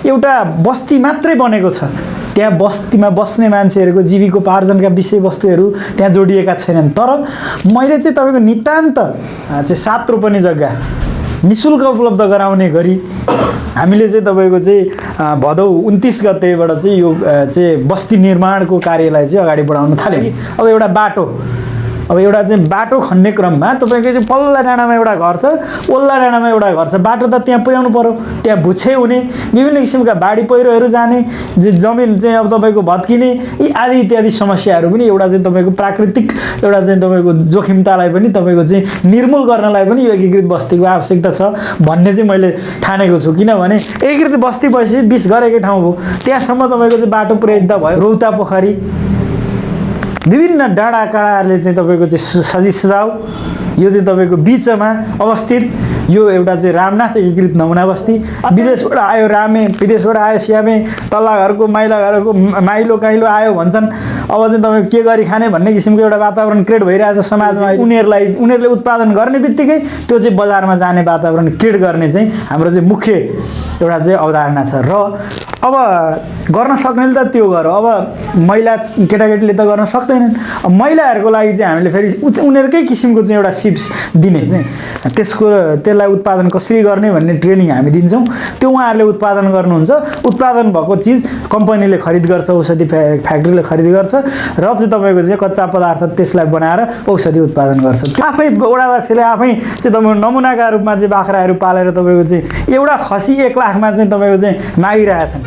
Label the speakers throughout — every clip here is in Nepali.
Speaker 1: एउटा बस्ती मात्रै बनेको छ। त्यहाँ बस्तीमा बस्ने मान्छेहरूको जीविकोपार्जनका विषयवस्तुहरू त्यहाँ जोडिएका छैनन्। तर मैले चाहिँ तपाईँको नितान्त चाहिँ 7 रोपनी जग्गा निःशुल्क उपलब्ध गराउने गरी हामीले चाहिँ तपाईँको चाहिँ भदौ 29 गतेबाट चाहिँ यो चाहिँ बस्ती निर्माणको कार्यलाई चाहिँ अगाडि बढाउन थाल्यौँ। अब एउटा बाटो चाहिँ बाटो खन्ने क्रममा तपाईँको चाहिँ पल्ला डाँडामा एउटा घर छ, ओल्ला डाँडामा एउटा घर छ। बाटो त त्यहाँ पुर्याउनु पर्यो, त्यहाँ भुच्छे हुने, विभिन्न किसिमका बाढी पहिरोहरू जाने, जमिन चाहिँ अब तपाईँको भत्किने, यी आदि इत्यादि समस्याहरू पनि एउटा चाहिँ तपाईँको प्राकृतिक एउटा चाहिँ तपाईँको जोखिमतालाई पनि तपाईँको चाहिँ निर्मूल गर्नलाई पनि यो एकीकृत बस्तीको आवश्यकता छ भन्ने चाहिँ मैले ठानेको छु। किनभने एकीकृत बस्ती भएपछि 20 घर एकै ठाउँ भयो, त्यहाँसम्म तपाईँको चाहिँ बाटो पुर्याइदिँदा भयो। रौता पोखरी, विभिन्न डाँडा काँडाहरूले चाहिँ तपाईँको चाहिँ सजिसजाउ, यो चाहिँ तपाईँको बिचमा अवस्थित यो एउटा चाहिँ रामनाथ एकीकृत नमुना बस्ती। विदेशबाट आयो रामे, विदेशबाट आयो स्यामे, तल्ला घरको माइला घरको माइलो काइलो आयो भन्छन्। अब चाहिँ तपाईँको के गरी खाने भन्ने किसिमको एउटा वातावरण क्रिएट भइरहेछ समाजमा। उनीहरूले उत्पादन गर्ने बित्तिकै त्यो चाहिँ बजारमा जाने वातावरण क्रिएट गर्ने चाहिँ हाम्रो चाहिँ मुख्य एउटा चाहिँ अवधारणा छ। र अब गर्न सक्नेले त त्यो गर, अब महिला केटाकेटीले त गर्न सक्दैनन्। अब महिलाहरूको लागि चाहिँ हामीले फेरि उनीहरूकै किसिमको चाहिँ एउटा सिप्स दिने चाहिँ त्यसलाई उत्पादन कसरी गर्ने भन्ने ट्रेनिङ हामी दिन्छौँ। त्यो उहाँहरूले उत्पादन गर्नुहुन्छ। उत्पादन भएको चिज कम्पनीले खरिद गर्छ, औषधि फ्याक्ट्रीले खरिद गर्छ र चाहिँ तपाईँको चाहिँ कच्चा पदार्थ त्यसलाई बनाएर औषधि उत्पादन गर्छ। आफै वडाध्यक्षले आफै चाहिँ तपाईँको नमुनाका रूपमा चाहिँ बाख्राहरू पालेर तपाईँको चाहिँ एउटा खसी 1 लाखमा चाहिँ तपाईँको चाहिँ मागिरहेछन्।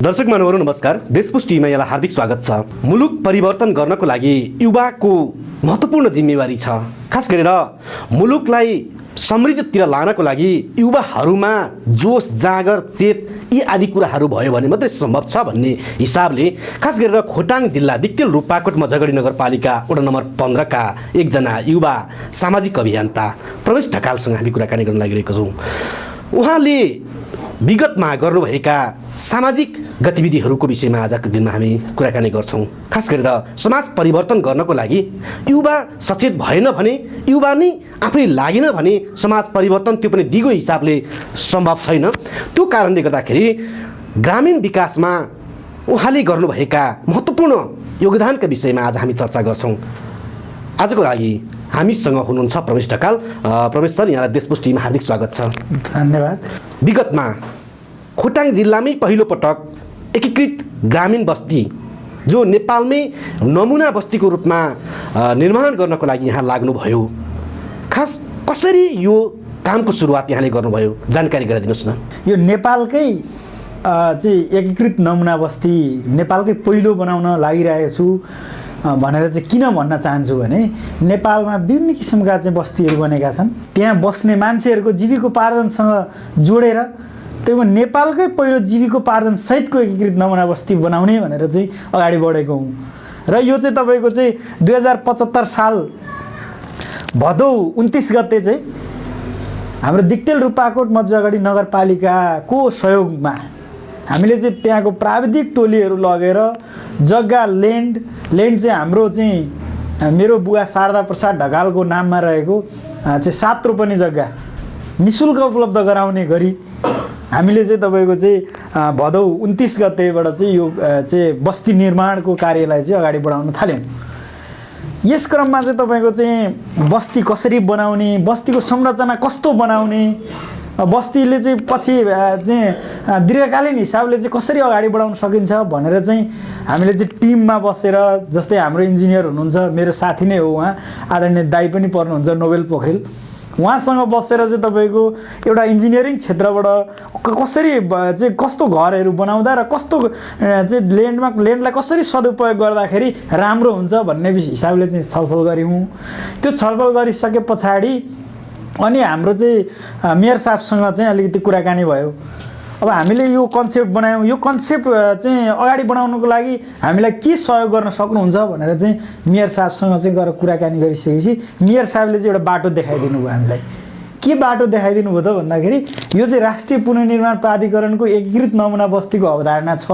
Speaker 2: दर्शक महानुभावहरू नमस्कार। देशपुष्ट टिभीमा यहाँलाई हार्दिक स्वागत छ। मुलुक परिवर्तन गर्नको लागि युवाको महत्त्वपूर्ण जिम्मेवारी छ। खास गरेर मुलुकलाई समृद्धितिर लानको लागि युवाहरूमा जोस जागर चेत यी आदि कुराहरू भयो भने मात्रै सम्भव छ भन्ने हिसाबले खास गरेर खोटाङ जिल्ला दिक्तेल रूपाकोट मझगढी नगरपालिका वडा नम्बर 15 का एकजना युवा सामाजिक अभियन्ता प्रवेश ढकालसँग हामी कुराकानी गर्न लागिरहेका छौँ। उहाँले विगतमा गर्नुभएका सामाजिक गतिविधिहरूको विषयमा आजको दिनमा हामी कुराकानी गर्छौँ। खास गरेर समाज परिवर्तन गर्नको लागि युवा सचेत भएन भने, युवा नै आफै लागेन भने समाज परिवर्तन त्यो पनि दिगो हिसाबले सम्भव छैन। त्यो कारणले गर्दाखेरि ग्रामीण विकासमा उहाँले गर्नुभएका महत्त्वपूर्ण योगदानका विषयमा आज हामी चर्चा गर्छौँ। आजको लागि हामीसँग हुनुहुन्छ प्रवेश ढकाल। प्रवेश सर, यहाँलाई देशपुष्ट टिभीमा हार्दिक स्वागत छ।
Speaker 1: धन्यवाद।
Speaker 2: विगतमा खोटाङ जिल्लामै पहिलोपटक एकीकृत ग्रामीण बस्ती जो नेपालमै नमुना बस्तीको रूपमा निर्माण गर्नको लागि यहाँ लाग्नुभयो। खास कसरी यो कामको सुरुवात यहाँले गर्नुभयो, जानकारी गराइदिनुहोस् न।
Speaker 1: यो नेपालकै चाहिँ एकीकृत नमुना बस्ती नेपालकै पहिलो बनाउन लागिरहेको छु भनेर चाहिँ किन भन्न चाहन्छु भने नेपालमा विभिन्न किसिमका चाहिँ बस्तीहरू बनेका छन्। त्यहाँ बस्ने मान्छेहरूको जीविकोपार्जनसँग जोडेर त्यो नेपालकै पहिलो जीविकोपार्जन सहितको एकीकृत नमुना बस्ती बनाउने भनेर चाहिँ अगाडि बढेको हुँ। र यो चाहिँ तपाईँको चाहिँ 2075 साल भदौ 29 गते चाहिँ हाम्रो दिक्तेल रूपाकोट मजुवागढी नगरपालिकाको सहयोगमा हामीले चाहिँ त्यहाँको प्राविधिक टोलीहरू लगेर जग्गा ल्यान्ड चाहिँ हाम्रो चाहिँ मेरो बुवा शारदा प्रसाद ढकालको नाममा रहेको चाहिँ 7 रोपनी जग्गा निःशुल्क उपलब्ध गराउने गरी हामीले चाहिँ तपाईँको चाहिँ भदौ 29 गतेबाट चाहिँ यो चाहिँ बस्ती निर्माणको कार्यलाई चाहिँ अगाडि बढाउन थाल्यौँ। यस क्रममा चाहिँ तपाईँको चाहिँ बस्ती कसरी बनाउने, बस्तीको संरचना कस्तो बनाउने, बस्तीले चाहिँ पछि चाहिँ दीर्घकालीन हिसाबले चाहिँ कसरी अगाडि बढाउन सकिन्छ भनेर चाहिँ हामीले चाहिँ टिममा बसेर, जस्तै हाम्रो इन्जिनियर हुनुहुन्छ, मेरो साथी नै हो उहाँ, आदरणीय दाइ पनि पर्नुहुन्छ नोबेल पोखरेल, उहाँसँग बसेर चाहिँ तपाईँको एउटा इन्जिनियरिङ क्षेत्रबाट कसरी चाहिँ कस्तो घरहरू बनाउँदा र कस्तो चाहिँ ल्यान्डलाई कसरी सदुपयोग गर्दाखेरि राम्रो हुन्छ भन्ने हिसाबले चाहिँ छलफल गऱ्यौँ। त्यो छलफल गरिसके पछाडि अनि हाम्रो चाहिँ मेयर साहबसँग चाहिँ अलिकति कुराकानी भयो। अब हामीले यो कन्सेप्ट बनायौँ, यो कन्सेप्ट चाहिँ अगाडि बढाउनको लागि हामीलाई के सहयोग गर्न सक्नुहुन्छ भनेर चाहिँ मेयर साहबसँग चाहिँ गएर कुराकानी गरिसकेपछि मेयर साहबले चाहिँ एउटा बाटो देखाइदिनु भयो हामीलाई। के बाटो देखाइदिनु भयो त भन्दाखेरि यो चाहिँ राष्ट्रिय पुनर्निर्माण प्राधिकरणको एकीकृत नमुना बस्तीको अवधारणा छ।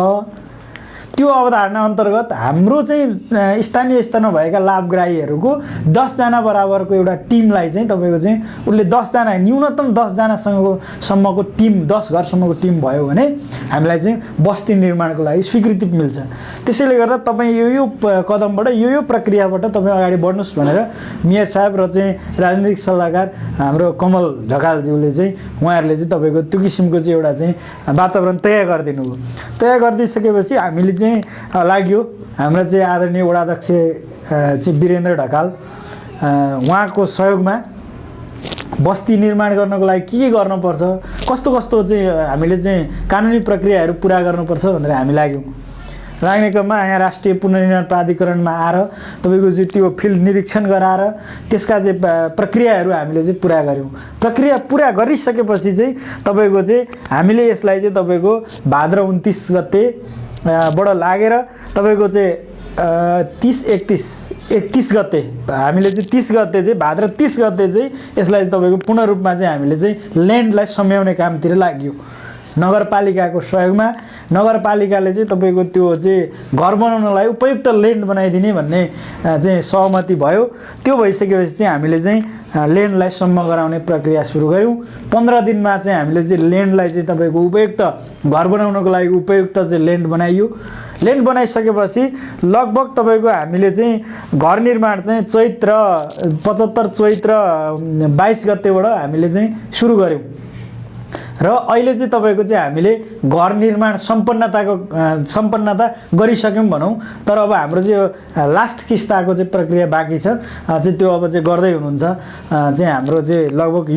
Speaker 1: त्यो अवधारणा अन्तर्गत हाम्रो चाहिँ स्थानीय स्तरमा भएका लाभग्राहीहरूको 10 जना बराबरको एउटा टिमलाई चाहिँ तपाईँको चाहिँ उसले 10 जना न्यूनतम 10 जनासँगको टिम 10 घरसम्मको टिम भयो भने हामीलाई चाहिँ बस्ती निर्माणको लागि स्वीकृति मिल्छ। त्यसैले गर्दा तपाईँ यो कदमबाट यो प्रक्रियाबाट तपाईँ अगाडि बढ्नुहोस् भनेर मेयर साहब र चाहिँ राजनीतिक सल्लाहकार हाम्रो कमल ढकालज्यूले चाहिँ उहाँहरूले चाहिँ तपाईँको त्यो किसिमको चाहिँ एउटा चाहिँ वातावरण तयार गरिदिनु भयो। तयार गरिदिइसकेपछि हामीले चाहिँ लाग्यो हाम्रा चाहिँ आदरणीय वडाध्यक्ष चाहिँ वीरेन्द्र ढकाल उहाँको सहयोगमा बस्ती निर्माण गर्नको लागि के गर्नुपर्छ, कस्तो कस्तो चाहिँ हामीले चाहिँ कानुनी प्रक्रियाहरू पुरा गर्नुपर्छ भनेर हामी लाग्यौँ। लाग्ने क्रममा यहाँ राष्ट्रिय पुनर्निर्माण प्राधिकरणमा आएर तपाईँको चाहिँ त्यो फिल्ड निरीक्षण गराएर त्यसका चाहिँ प्रक्रियाहरू हामीले चाहिँ पुरा गऱ्यौँ। प्रक्रिया पुरा गरिसकेपछि चाहिँ तपाईँको चाहिँ हामीले यसलाई चाहिँ तपाईँको भाद्र 29 गते बाट लागेर तपाईँको चाहिँ 31 गते हामीले चाहिँ 30 गते चाहिँ भाद्र 30 गते चाहिँ यसलाई तपाईँको पूर्ण रूपमा चाहिँ हामीले चाहिँ ल्यान्डलाई सम्याउने कामतिर लाग्यो। नगरपालिकाको सहयोगमा नगरपालिकाले चाहिँ तपाईँको त्यो चाहिँ घर बनाउनलाई उपयुक्त ल्यान्ड बनाइदिने भन्ने चाहिँ सहमति भयो। त्यो भइसकेपछि चाहिँ हामीले चाहिँ ल्यान्डलाई सम्म गराउने प्रक्रिया सुरु गऱ्यौँ। 15 दिनमा चाहिँ हामीले चाहिँ ल्यान्डलाई चाहिँ तपाईँको उपयुक्त घर बनाउनको लागि उपयुक्त चाहिँ ल्यान्ड बनाइयो। ल्यान्ड बनाइसकेपछि लगभग तपाईँको हामीले चाहिँ घर निर्माण चाहिँ चैत्र 22 गतेबाट हामीले चाहिँ सुरु गऱ्यौँ र अहिले चाहिँ तपाईँको चाहिँ हामीले घर निर्माण सम्पन्नता गरिसक्यौँ भनौँ। तर अब हाम्रो चाहिँ लास्ट किस्ताको चाहिँ प्रक्रिया बाँकी छ चाहिँ त्यो अब चाहिँ गर्दै हुनुहुन्छ। चाहिँ हाम्रो चाहिँ लगभग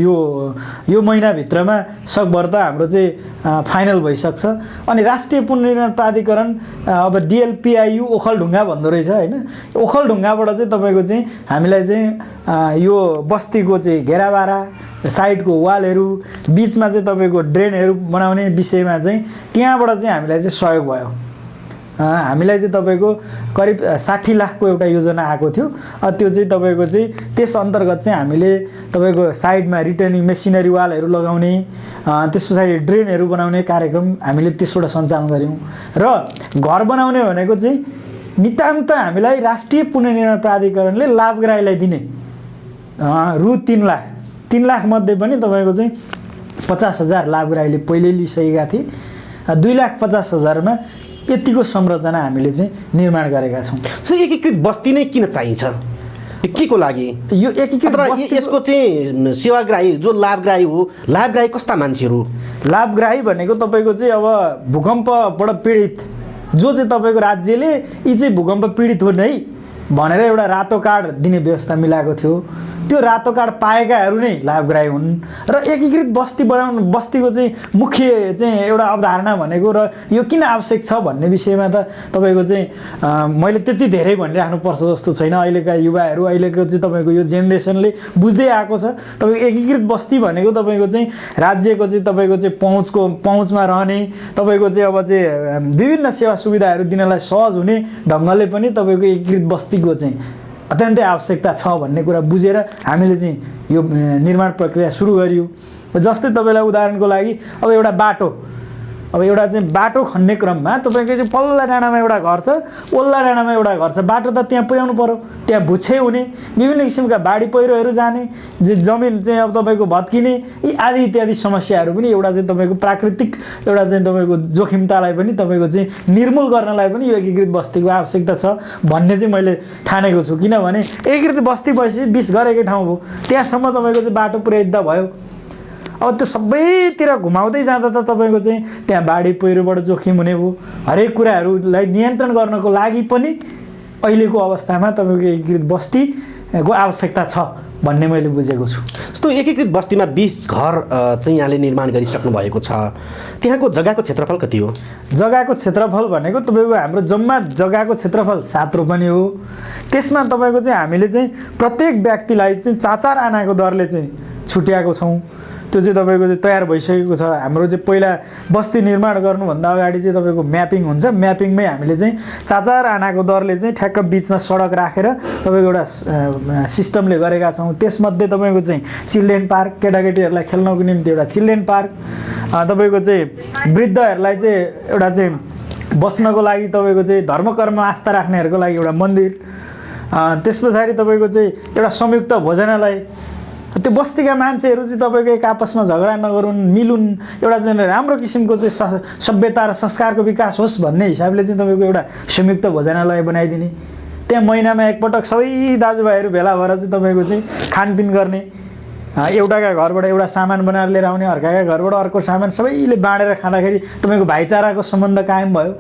Speaker 1: यो महिनाभित्रमा सकभर त हाम्रो चाहिँ फाइनल भइसक्छ। अनि राष्ट्रिय पुनर्निर्माण प्राधिकरण अब DLPIU ओखलढुङ्गा भन्दो रहेछ होइन। ओखलढुङ्गाबाट चाहिँ तपाईँको चाहिँ हामीलाई चाहिँ यो बस्तीको चाहिँ घेराबारा साइडको वालहरू बिचमा चाहिँ तपाईँको ड्रेनहरू बनाउने विषयमा चाहिँ त्यहाँबाट चाहिँ हामीलाई चाहिँ सहयोग भयो। हामीलाई चाहिँ तपाईँको करिब 60 लाखको एउटा योजना आएको थियो। त्यो चाहिँ तपाईँको चाहिँ त्यस अन्तर्गत चाहिँ हामीले तपाईँको साइडमा रिटर्निङ मेसिनरी वालहरू लगाउने त्यस पछाडि ड्रेनहरू बनाउने कार्यक्रम हामीले त्यसबाट सञ्चालन गऱ्यौँ। र घर बनाउने भनेको चाहिँ नितान्त हामीलाई राष्ट्रिय पुनर्निर्माण प्राधिकरणले लाभग्राहीलाई दिने रु 3 लाख मध्ये पनि तपाईँको चाहिँ 50,000 लाभग्राहीले पहिले लिइसकेका थिए। 2,50,000मा यतिको संरचना हामीले चाहिँ निर्माण गरेका छौँ।
Speaker 2: सो एकीकृत बस्ती नै किन चाहिन्छ, के को लागि
Speaker 1: यो एकीकृत बस्ती?
Speaker 2: यसको चाहिँ सेवाग्राही जो लाभग्राही हो, लाभग्राही कस्ता मान्छेहरू?
Speaker 1: लाभग्राही भनेको तपाईँको चाहिँ अब भूकम्पबाट पीडित जो चाहिँ तपाईँको राज्यले यी चाहिँ भूकम्प पीडित हुन् है भनेर एउटा रातो कार्ड दिने व्यवस्था मिलाएको थियो। त्यो रातो कार्ड पाएकाहरू नै लाभग्राही हुन्। र एकीकृत बस्ती बस्तीको चाहिँ मुख्य चाहिँ एउटा अवधारणा भनेको र यो किन आवश्यक छ भन्ने विषयमा त तपाईँको चाहिँ मैले त्यति धेरै भनिराख्नु पर्छ जस्तो छैन। अहिलेका युवाहरू अहिलेको चाहिँ तपाईँको यो जेनेरेसनले बुझ्दै आएको छ। तपाईँको एकीकृत बस्ती भनेको तपाईँको चाहिँ राज्यको चाहिँ तपाईँको चाहिँ पहुँचमा रहने, तपाईँको चाहिँ अब चाहिँ विभिन्न सेवा सुविधाहरू दिनलाई सहज हुने ढङ्गले पनि तपाईँको एकीकृत बस्तीको चाहिँ अत्यन्तै आवश्यकता छ भन्ने कुरा बुझेर हामीले चाहिँ यो निर्माण प्रक्रिया सुरु गरियो। जस्तै तपाईँलाई उदाहरणको लागि अब एउटा एउटा चाहिँ बाटो खन्ने क्रममा तपाईँको चाहिँ पल्ला डाँडामा एउटा घर छ, ओल्ला डाँडामा एउटा घर छ। बाटो त त्यहाँ पुर्याउनु पर्यो, त्यहाँ भुच्छे हुने, विभिन्न किसिमका बाढी पहिरोहरू जाने, जमिन चाहिँ अब तपाईँको भत्किने, यी आदि इत्यादि समस्याहरू पनि एउटा चाहिँ तपाईँको प्राकृतिक एउटा चाहिँ तपाईँको जोखिमतालाई पनि तपाईँको चाहिँ निर्मूल गर्नलाई पनि यो एकीकृत बस्तीको आवश्यकता छ भन्ने चाहिँ मैले ठानेको छु। किनभने एकीकृत बस्ती भएपछि 20 घर एकै ठाउँ भयो, त्यहाँसम्म तपाईँको चाहिँ बाटो पुर्याइदिँदा भयो। अब त्यो सबैतिर घुमाउँदै जाँदा त तपाईँको चाहिँ त्यहाँ बाढी पहिरोबाट जोखिम हुने भयो। हरेक कुराहरूलाई नियन्त्रण गर्नको लागि पनि अहिलेको अवस्थामा तपाईँको एकीकृत बस्तीको आवश्यकता छ भन्ने मैले बुझेको छु।
Speaker 2: जस्तो एकीकृत बस्तीमा 20 घर चाहिँ यहाँले निर्माण गरिसक्नु भएको छ, त्यहाँको जग्गाको क्षेत्रफल कति हो?
Speaker 1: जग्गाको क्षेत्रफल भनेको तपाईँको हाम्रो जम्मा जग्गाको क्षेत्रफल 7 रोपनी हो। त्यसमा तपाईँको चाहिँ हामीले चाहिँ प्रत्येक व्यक्तिलाई चाहिँ 4 आनाको दरले चाहिँ छुट्याएको छौँ। त्यो चाहिँ तपाईँको चाहिँ तयार भइसकेको छ। हाम्रो चाहिँ पहिला बस्ती निर्माण गर्नुभन्दा अगाडि चाहिँ तपाईँको म्यापिङ हुन्छ। म्यापिङमै हामीले चाहिँ 4-4 आनाको दरले चाहिँ ठ्याक्क बिचमा सडक राखेर तपाईँको एउटा सिस्टमले गरेका छौँ। त्यसमध्ये तपाईँको चाहिँ चिल्ड्रेन पार्क, केटाकेटीहरूलाई खेल्नको निम्ति एउटा चिल्ड्रेन पार्क, तपाईँको चाहिँ वृद्धहरूलाई चाहिँ एउटा चाहिँ बस्नको लागि तपाईँको चाहिँ धर्मकर्म आस्था राख्नेहरूको लागि एउटा मन्दिर, त्यस पछाडि तपाईँको चाहिँ एउटा संयुक्त भोजनालय। त्यो बस्तीका मान्छेहरू चाहिँ तपाईँको एक आपसमा झगडा नगरून्, मिलुन्, एउटा चाहिँ राम्रो किसिमको चाहिँ सभ्यता र संस्कारको विकास होस् भन्ने हिसाबले चाहिँ तपाईँको एउटा संयुक्त भोजनालय बनाइदिने। त्यहाँ महिनामा एकपटक सबै दाजुभाइहरू भेला भएर चाहिँ तपाईँको चाहिँ खानपिन गर्ने, एउटाका घरबाट एउटा सामान बनाएर लिएर आउने, अर्काका घरबाट अर्को सामान, सबैले बाँडेर खाँदाखेरि तपाईँको भाइचाराको सम्बन्ध कायम भयो।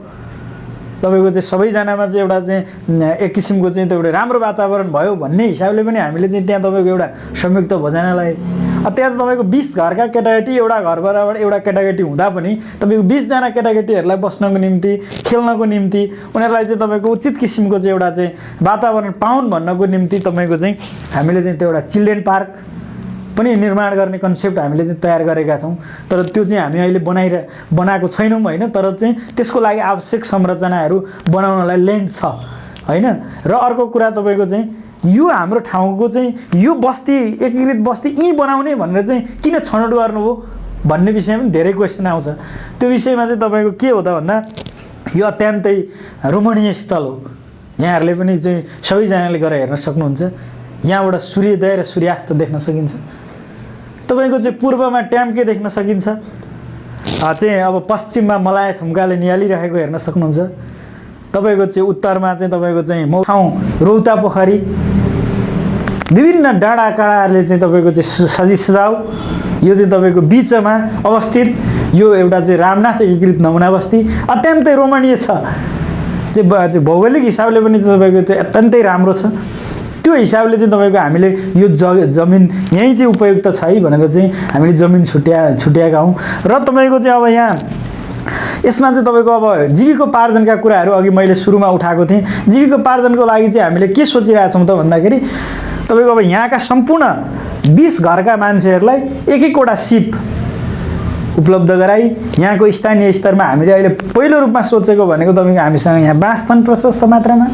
Speaker 1: तपाईँको चाहिँ सबैजनामा चाहिँ एउटा चाहिँ एक किसिमको चाहिँ एउटा राम्रो वातावरण भयो भन्ने हिसाबले पनि हामीले चाहिँ त्यहाँ तपाईँको एउटा संयुक्त भोजनालय, त्यहाँ तपाईँको 20 घरका केटाकेटी एउटा घरबाट एउटा केटाकेटी हुँदा पनि तपाईँको 20जना केटाकेटीहरूलाई बस्नको निम्ति, खेल्नको निम्ति, उनीहरूलाई चाहिँ तपाईँको उचित किसिमको चाहिँ एउटा चाहिँ वातावरण पाउन् भन्नको निम्ति तपाईँको चाहिँ हामीले चाहिँ त्यो एउटा चिल्ड्रेन पार्क पनि निर्माण गर्ने कन्सेप्ट हामीले चाहिँ तयार गरेका छौँ। तर त्यो चाहिँ हामी अहिले बनाएको छैनौँ होइन, तर चाहिँ त्यसको लागि आवश्यक संरचनाहरू बनाउनलाई ल्यान्ड छ होइन। र अर्को कुरा तपाईँको चाहिँ यो हाम्रो ठाउँको चाहिँ यो बस्ती एकीकृत बस्ती यहीँ बनाउने भनेर चाहिँ किन छनौट गर्नुभयो भन्ने विषयमा पनि धेरै क्वेसन आउँछ। त्यो विषयमा चाहिँ तपाईँको के हो त भन्दा यो अत्यन्तै रमणीय स्थल हो। यहाँहरूले पनि चाहिँ सबैजनाले गएर हेर्न सक्नुहुन्छ। यहाँबाट सूर्योदय र सूर्यास्त देख्न सकिन्छ। तपाईँको चाहिँ पूर्वमा ट्याम्के देख्न सकिन्छ, चाहिँ अब पश्चिममा मलाया थुम्काले निहालिरहेको हेर्न सक्नुहुन्छ। तपाईँको चाहिँ उत्तरमा चाहिँ तपाईँको चाहिँ ठाउँ रौता पोखरी, विभिन्न डाँडा काँडाहरूले चाहिँ तपाईँको चाहिँ सजाउ। यो चाहिँ तपाईँको बिचमा अवस्थित यो एउटा चाहिँ रामनाथ एकीकृत नमुना बस्ती अत्यन्तै रोमणीय छ। चाहिँ भौगोलिक हिसाबले पनि तपाईँको चाहिँ अत्यन्तै राम्रो छ। त्यो हिसाबले चाहिँ तपाईँको हामीले यो जमिन यहीँ चाहिँ उपयुक्त छ है भनेर चाहिँ हामीले जमिन छुट्याएका हौँ। र तपाईँको चाहिँ अब यहाँ यसमा चाहिँ तपाईँको अब जीविकोपार्जनका कुराहरू अघि मैले सुरुमा उठाएको थिएँ। जीविकोपार्जनको लागि चाहिँ हामीले के सोचिरहेका छौँ त भन्दाखेरि तपाईँको अब यहाँका सम्पूर्ण 20 घरका मान्छेहरूलाई एक-एकवटा सिप उपलब्ध गराई यहाँको स्थानीय स्तरमा हामीले अहिले पहिलो रूपमा सोचेको भनेको तपाईँको हामीसँग यहाँ बाँस छन् प्रशस्त मात्रामा।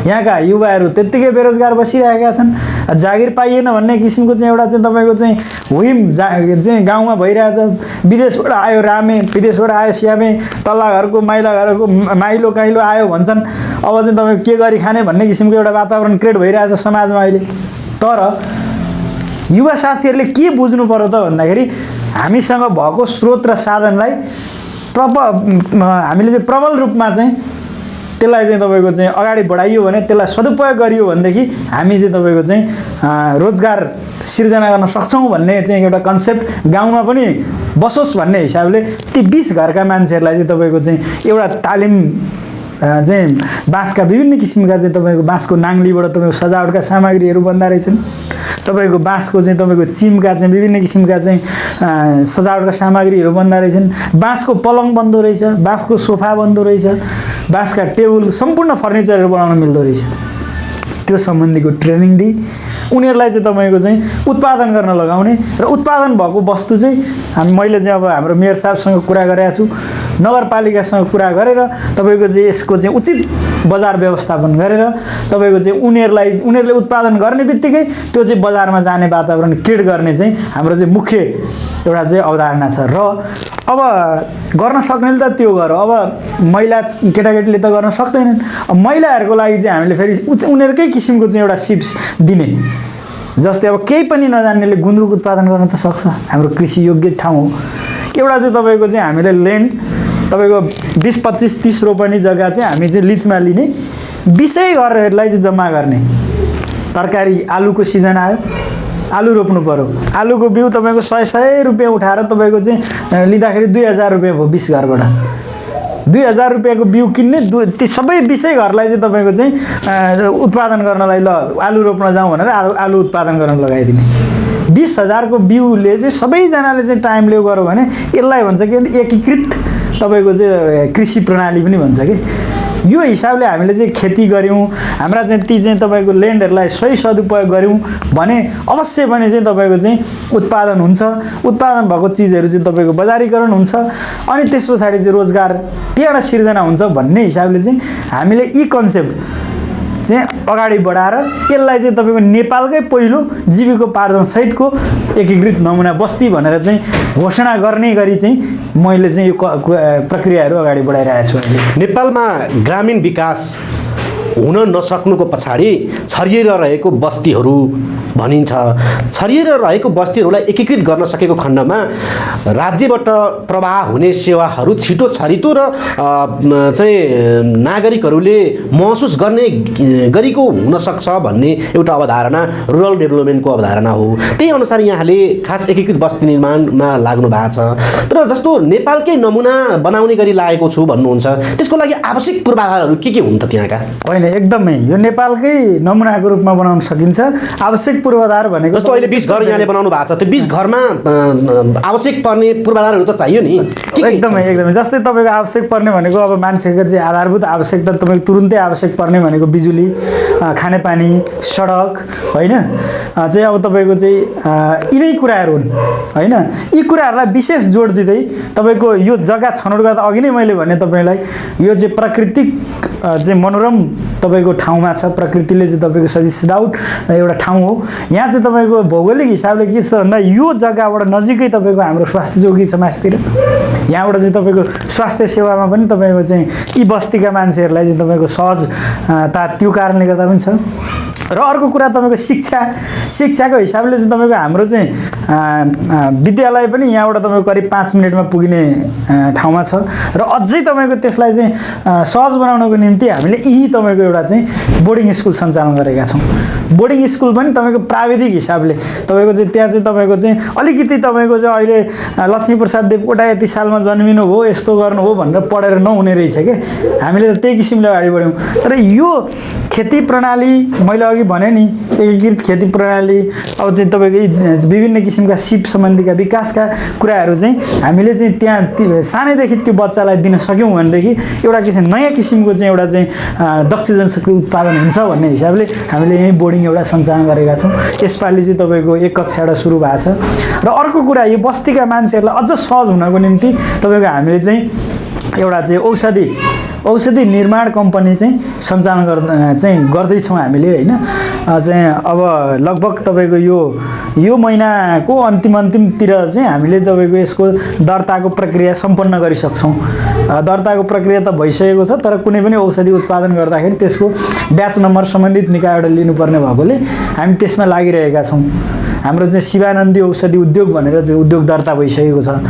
Speaker 1: यहाँका युवाहरू त्यत्तिकै बेरोजगार बसिरहेका छन्। जागिर पाइएन भन्ने किसिमको चाहिँ एउटा चाहिँ तपाईँको चाहिँ हुइम चाहिँ गाउँमा भइरहेछ। विदेशबाट आयो रामे, विदेशबाट आयो स्यामे, तल्ला घरको माइला घरको माइलो काइलो आयो भन्छन्। अब चाहिँ तपाईँको के गरी खाने भन्ने किसिमको एउटा वातावरण क्रिएट भइरहेछ समाजमा अहिले। तर युवा साथीहरूले के बुझ्नु पर्यो त भन्दाखेरि हामीसँग भएको स्रोत र साधनलाई हामीले चाहिँ प्रबल रूपमा चाहिँ त्यसलाई चाहिँ तपाईँको चाहिँ अगाडि बढाइयो भने, त्यसलाई सदुपयोग गरियो भनेदेखि हामी चाहिँ तपाईँको चाहिँ रोजगार सिर्जना गर्न सक्छौँ भन्ने चाहिँ एउटा कन्सेप्ट गाउँमा पनि बसोस् भन्ने हिसाबले ती 20 घरका मान्छेहरूलाई चाहिँ तपाईँको चाहिँ एउटा तालिम चाहिँ बाँसका विभिन्न किसिमका चाहिँ तपाईँको बाँसको नाङ्लीबाट तपाईँको सजावटका सामग्रीहरू बन्दा रहेछन्। तपाईँको बाँसको चाहिँ तपाईँको चिमका चाहिँ विभिन्न किसिमका चाहिँ सजावटका सामग्रीहरू बन्दा रहेछन्। बाँसको पलङ बन्दो रहेछ, बाँसको सोफा बन्दो रहेछ, बाँसका टेबल, सम्पूर्ण फर्निचरहरू बनाउन मिल्दो रहेछ। त्यो सम्बन्धीको ट्रेनिङ दिई उनीहरूलाई चाहिँ तपाईँको चाहिँ उत्पादन गर्न लगाउने र उत्पादन भएको वस्तु चाहिँ मैले चाहिँ अब हाम्रो मेयर साहबसँग कुरा गरेको छु, नगरपालिकासँग कुरा गरेर तपाईँको चाहिँ यसको चाहिँ उचित बजार व्यवस्थापन गरेर तपाईँको चाहिँ उनीहरूले उत्पादन गर्ने बित्तिकै त्यो चाहिँ बजारमा जाने वातावरण क्रिएट गर्ने चाहिँ हाम्रो चाहिँ मुख्य एउटा चाहिँ अवधारणा छ। र अब गर्न सक्नेले त त्यो गर, अब महिला केटाकेटीले त गर्न सक्दैनन्। अब महिलाहरूको लागि चाहिँ हामीले फेरि उनीहरूकै किसिमको चाहिँ एउटा सिप्स दिने, जस्तै अब केही पनि नजान्नेले गुन्द्रुक उत्पादन गर्न त सक्छ। हाम्रो कृषि योग्य ठाउँ हो। एउटा चाहिँ तपाईँको चाहिँ हामीले ल्यान्ड तपाईँको 20-25-30 रोपनी जग्गा चाहिँ हामी चाहिँ लिजमा लिने, 20 घरहरूलाई चाहिँ जम्मा गर्ने। तरकारी आलुको सिजन आयो, आलु रोप्नु पर्यो, आलुको बिउ तपाईँको 100 रुपियाँ उठाएर तपाईँको चाहिँ लिँदाखेरि 2000 रुपियाँ भयो 20 घरबाट। 2000 रुपियाँको बिउ किन्ने, ती सबै 20 घरलाई चाहिँ तपाईँको चाहिँ उत्पादन गर्नलाई ल आलु रोप्न जाउँ भनेर आलु उत्पादन गर्न लगाइदिने। 20,000 को बिउले चाहिँ सबैजनाले चाहिँ टाइम लियो गऱ्यो भने यसलाई भन्छ कि एकीकृत तपाईँको चाहिँ कृषि प्रणाली पनि भन्छ कि। यो हिसाबले हामीले चाहिँ खेती गऱ्यौँ, हाम्रा चाहिँ ती चाहिँ तपाईँको ल्यान्डहरूलाई सही सदुपयोग गऱ्यौँ भने अवश्य पनि चाहिँ तपाईँको चाहिँ उत्पादन हुन्छ। उत्पादन भएको चिजहरू चाहिँ तपाईँको बजारीकरण हुन्छ अनि त्यस पछाडि चाहिँ रोजगार त्यहाँबाट सिर्जना हुन्छ भन्ने हिसाबले चाहिँ हामीले यी कन्सेप्ट चाहिँ अगाडि बढाएर यसलाई चाहिँ तपाईँको नेपालकै पहिलो जीविकोपार्जन सहितको एकीकृत नमुना बस्ती भनेर चाहिँ घोषणा गर्ने गरी चाहिँ मैले चाहिँ यो प्रक्रियाहरू अगाडि बढाइरहेको छु अहिले।
Speaker 2: नेपालमा ग्रामीण विकास हुन नसक्नुको पछाडि छरिएर रहेको बस्तीहरू भनिन्छ। छरिएर रहेको बस्तीहरूलाई एकीकृत गर्न सकेको खण्डमा राज्यबाट प्रवाह हुने सेवाहरू छिटो छरितो र चाहिँ नागरिकहरूले महसुस गर्ने गरेको हुनसक्छ भन्ने एउटा अवधारणा रुरल डेभलपमेन्टको अवधारणा हो। त्यही अनुसार यहाँले खास एकीकृत बस्ती निर्माणमा लाग्नु भएको छ। तर जस्तो नेपालकै नमुना बनाउने गरी लागेको छु भन्नुहुन्छ, त्यसको लागि आवश्यक पूर्वाधारहरू के हुन् त त्यहाँका?
Speaker 1: होइन, एकदमै यो नेपालकै नमुनाको रूपमा बनाउन सकिन्छ। आवश्यक पूर्वाधार भनेको
Speaker 2: जस्तो अहिले 20 घर यहाँले बनाउनु भएको छ, त्यो 20 घरमा आवश्यक पर्ने पूर्वाधारहरू त चाहियो नि।
Speaker 1: एकदमै एकदमै जस्तै तपाईँको आवश्यक पर्ने भनेको अब मान्छेको चाहिँ आधारभूत आवश्यकता तपाईँको तुरुन्तै आवश्यक पर्ने भनेको बिजुली, खानेपानी, सडक, होइन चाहिँ अब तपाईँको चाहिँ यिनै कुराहरू हुन् होइन। यी कुराहरूलाई विशेष जोड दिँदै तपाईँको यो जग्गा छनौट गर्दा अघि नै मैले भने तपाईँलाई यो चाहिँ प्राकृतिक चाहिँ मनोरम तपाईँको ठाउँमा छ। प्रकृतिले चाहिँ तपाईँको सजेस्टेड आउट एउटा ठाउँ हो। यहाँ चाहिँ तपाईँको भौगोलिक हिसाबले के छ भन्दा यो जग्गाबाट नजिकै तपाईँको हाम्रो स्वास्थ्य चौकी छ मास्तिर। यहाँबाट चाहिँ तपाईँको स्वास्थ्य सेवामा पनि तपाईँको चाहिँ यी बस्तीका मान्छेहरूलाई चाहिँ तपाईँको सहजता त्यो कारणले गर्दा पनि छ। र अर्को कुरा तपाईँको शिक्षाको हिसाबले चाहिँ तपाईँको हाम्रो चाहिँ विद्यालय पनि यहाँबाट तपाईँको करिब 5 मिनटमा पुगिने ठाउँमा छ। र अझै तपाईँको त्यसलाई चाहिँ सहज बनाउनको निम्ति हामीले यही तपाईँको एउटा चाहिँ बोर्डिङ स्कुल सञ्चालन गरेका छौँ। बोर्डिङ स्कुल पनि तपाईँको प्राविधिक हिसाबले तपाईँको चाहिँ त्यहाँ चाहिँ तपाईँको चाहिँ अलिकति तपाईँको चाहिँ अहिले लक्ष्मीप्रसाद देवकोटा यति सालमा जन्मिनु हो, यस्तो गर्नु हो भनेर पढेर नहुने रहेछ क्या। हामीले त त्यही किसिमले अगाडि बढ्यौँ। तर यो खेती प्रणाली मैले अघि भने नि एकीकृत खेती प्रणाली अब चाहिँ तपाईँको विभिन्न किसिमका सिप सम्बन्धीका विकासका कुराहरू चाहिँ हामीले चाहिँ त्यहाँ सानैदेखि त्यो बच्चालाई दिन सक्यौँ भनेदेखि एउटा किसिम नयाँ किसिमको चाहिँ एउटा चाहिँ दक्ष जनशक्ति उत्पादन हुन्छ भन्ने हिसाबले हामीले यहीँ बोर्डिङ एउटा सञ्चालन गरेका छौँ। यसपालि चाहिँ तपाईँको 1 कक्षाबाट सुरु भएको छ। र अर्को कुरा यो बस्तीका मान्छेहरूलाई अझ सहज हुनको निम्ति तपाईँको हामीले चाहिँ एउटा चाहिँ औषधि निर्माण कम्पनी चाहिँ सञ्चालन गर्दैछौँ हामीले होइन। चाहिँ अब लगभग तपाईँको यो महिनाको अन्तिमतिर चाहिँ हामीले तपाईँको यसको दर्ताको प्रक्रिया सम्पन्न गरिसक्छौँ। दर्ताको प्रक्रिया त भइसकेको छ, तर कुनै पनि औषधि उत्पादन गर्दाखेरि त्यसको ब्याच नम्बर सम्बन्धित निकायबाट लिनुपर्ने भएकोले हामी त्यसमा लागिरहेका छौँ। हाम्रो चाहिँ शिवानन्दी औषधि उद्योग भनेर चाहिँ उद्योग दर्ता भइसकेको छ।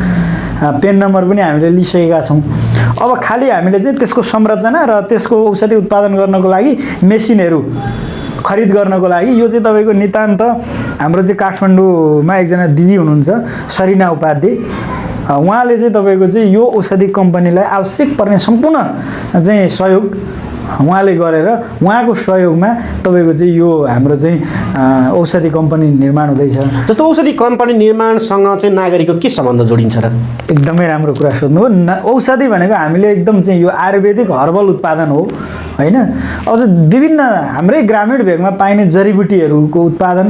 Speaker 1: पेन नम्बर पनि हामीले लिइसकेका छौँ। अब खालि हामीले चाहिँ त्यसको संरचना र त्यसको औषधि उत्पादन गर्नको लागि मेसिनहरू खरिद गर्नको लागि यो चाहिँ तपाईँको नितान्त हाम्रो चाहिँ काठमाडौँमा एकजना दिदी हुनुहुन्छ सरिना उपाध्याय, उहाँले चाहिँ तपाईँको चाहिँ यो औषधि कम्पनीलाई आवश्यक पर्ने सम्पूर्ण चाहिँ सहयोग उहाँले गरेर उहाँको सहयोगमा तपाईँको चाहिँ यो हाम्रो चाहिँ औषधि कम्पनी निर्माण हुँदैछ।
Speaker 2: जस्तो औषधि कम्पनी निर्माणसँग चाहिँ नागरिकको के सम्बन्ध जोडिन्छ र?
Speaker 1: एकदमै राम्रो कुरा सोध्नु हो। औषधि भनेको हामीले एकदम चाहिँ यो आयुर्वेदिक हर्बल उत्पादन हो होइन। अब चाहिँ विभिन्न हाम्रै ग्रामीण भेगमा पाइने जडीबुटीहरूको उत्पादन,